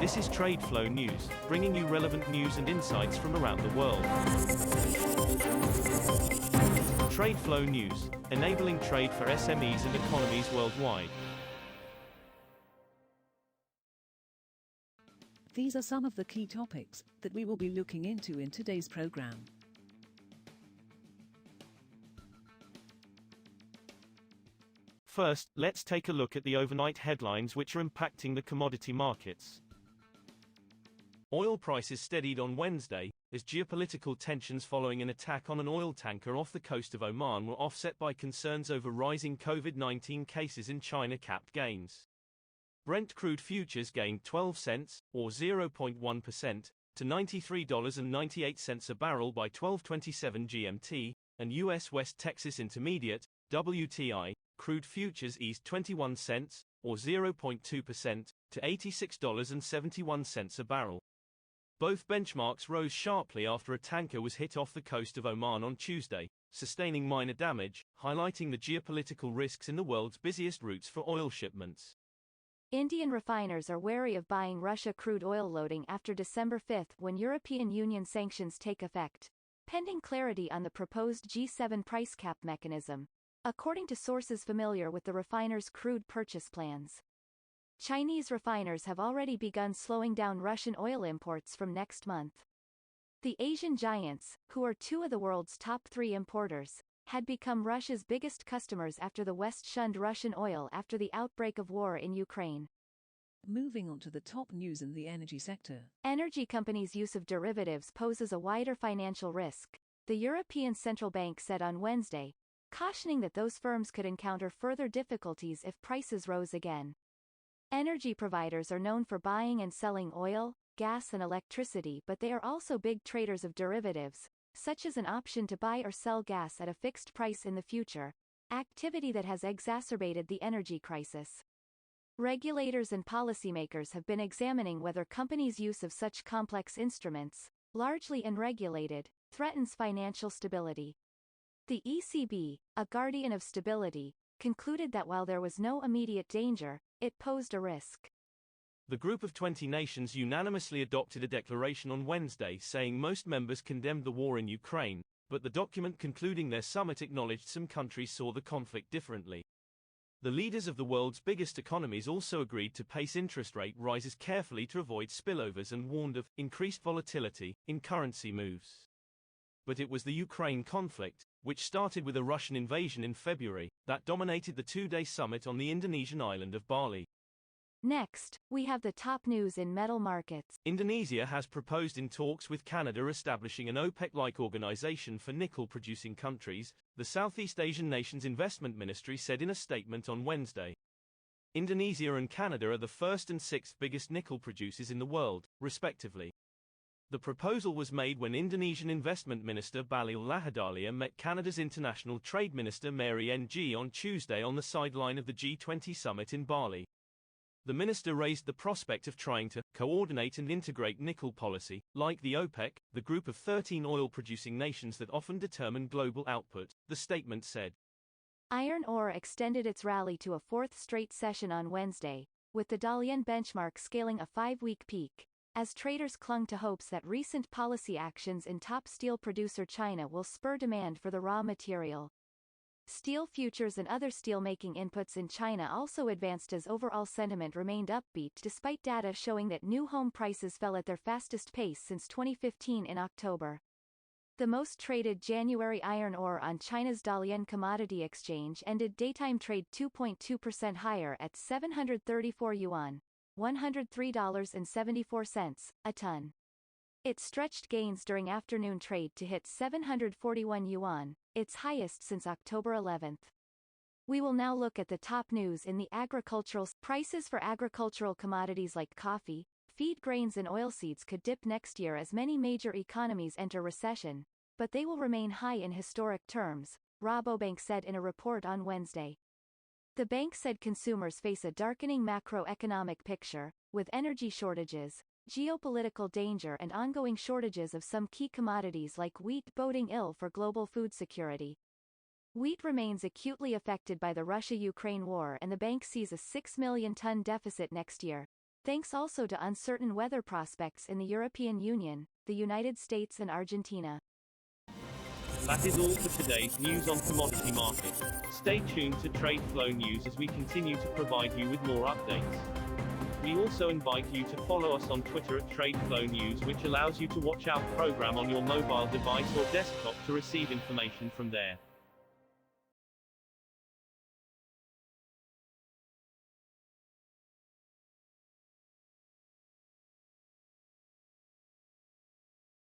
This is TradeFlow News, bringing you relevant news and insights from around the world. TradeFlow News, enabling trade for SMEs and economies worldwide. These are some of the key topics that we will be looking into in today's program. First, let's take a look at the overnight headlines which are impacting the commodity markets. Oil prices steadied on Wednesday, as geopolitical tensions following an attack on an oil tanker off the coast of Oman were offset by concerns over rising COVID-19 cases in China capped gains. Brent crude futures gained 12 cents, or 0.1%, to $93.98 a barrel by 12:27 GMT, and U.S. West Texas Intermediate, WTI, crude futures eased 21 cents, or 0.2%, to $86.71 a barrel. Both benchmarks rose sharply after a tanker was hit off the coast of Oman on Tuesday, sustaining minor damage, highlighting the geopolitical risks in the world's busiest routes for oil shipments. Indian refiners are wary of buying Russia crude oil loading after December 5 when European Union sanctions take effect, pending clarity on the proposed G7 price cap mechanism, according to sources familiar with the refiners' crude purchase plans. Chinese refiners have already begun slowing down Russian oil imports from next month. The Asian giants, who are two of the world's top 3 importers, had become Russia's biggest customers after the West shunned Russian oil after the outbreak of war in Ukraine. Moving on to the top news in the energy sector. Energy companies' use of derivatives poses a wider financial risk, the European Central Bank said on Wednesday, cautioning that those firms could encounter further difficulties if prices rose again. Energy providers are known for buying and selling oil, gas and electricity, but they are also big traders of derivatives, such as an option to buy or sell gas at a fixed price in the future, activity that has exacerbated the energy crisis. Regulators and policymakers have been examining whether companies' use of such complex instruments, largely unregulated, threatens financial stability. The ECB, a guardian of stability, concluded that while there was no immediate danger, it posed a risk. The Group of 20 nations unanimously adopted a declaration on Wednesday saying most members condemned the war in Ukraine, but the document concluding their summit acknowledged some countries saw the conflict differently. The leaders of the world's biggest economies also agreed to pace interest rate rises carefully to avoid spillovers and warned of increased volatility in currency moves. But it was the Ukraine conflict, which started with a Russian invasion in February, that dominated the 2-day summit on the Indonesian island of Bali. Next, we have the top news in metal markets. Indonesia has proposed in talks with Canada establishing an OPEC-like organization for nickel-producing countries, the Southeast Asian nation's investment ministry said in a statement on Wednesday. Indonesia and Canada are the first and 6th biggest nickel producers in the world, respectively. The proposal was made when Indonesian Investment Minister Bahlil Lahadalia met Canada's International Trade Minister Mary Ng on Tuesday on the sideline of the G20 summit in Bali. The minister raised the prospect of trying to coordinate and integrate nickel policy, like the OPEC, the group of 13 oil-producing nations that often determine global output, the statement said. Iron ore extended its rally to a 4th straight session on Wednesday, with the Dalian benchmark scaling a 5-week peak, as traders clung to hopes that recent policy actions in top steel producer China will spur demand for the raw material. Steel futures and other steel-making inputs in China also advanced as overall sentiment remained upbeat despite data showing that new home prices fell at their fastest pace since 2015 in October. The most traded January iron ore on China's Dalian Commodity Exchange ended daytime trade 2.2% higher at 734 yuan, $103.74, a ton. It stretched gains during afternoon trade to hit 741 yuan, its highest since October 11. We will now look at the top news in the agricultural. Prices for agricultural commodities like coffee, feed grains and oilseeds could dip next year as many major economies enter recession, but they will remain high in historic terms, Rabobank said in a report on Wednesday. The bank said consumers face a darkening macroeconomic picture, with energy shortages, geopolitical danger and ongoing shortages of some key commodities like wheat boding ill for global food security. Wheat remains acutely affected by the Russia-Ukraine war and the bank sees a 6 million ton deficit next year, thanks also to uncertain weather prospects in the European Union, the United States and Argentina. That is all for today's news on commodity markets. Stay tuned to TradeFlow News as we continue to provide you with more updates. We also invite you to follow us on Twitter at TradeFlow News, which allows you to watch our program on your mobile device or desktop to receive information from there.